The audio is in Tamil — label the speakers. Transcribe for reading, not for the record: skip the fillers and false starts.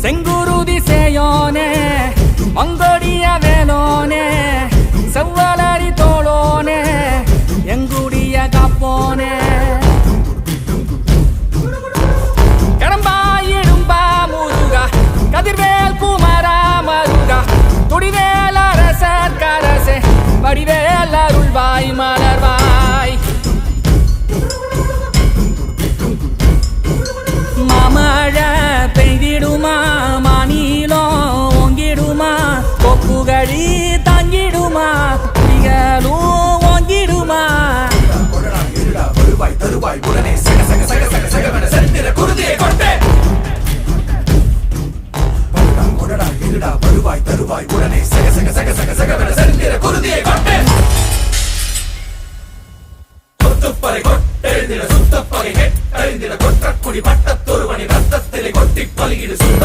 Speaker 1: செங்குருதி சேயோனே மங்கோடிய வேலோனே செவ்வலரி தோளோனே எங்குடிய காப்போனே கடம்பாயிடும்பா முருகா கதிர்வேல் குமரா மருகா துடிவேல் அரசர் கரசே வடிவேல் அருள்வாய் மலர்வாய் மாமழை பெய்திடுமா மாநிலம் ஓங்கிடுமா கொப்புகழி தாங்கிடுமா புலிகளும் ஓங்கிடுமா
Speaker 2: வருவாய் தருவாய் உடனே சக சக சக சக சகவென செந்திர குருதியை கொண்டே கொடடா இருடா வருவாய் தருவாய் உடனே சக சக சக சக சகவென செந்திர குருதியை கொண்டே கொத்துப்பறை கொட்டெழுந்திட சுத்தப்பகை கெட்டெழுந்திட கொற்றக்குடி பட்டத்தொருவனின் ரத்தத்திலே கொட்டி பலியிடு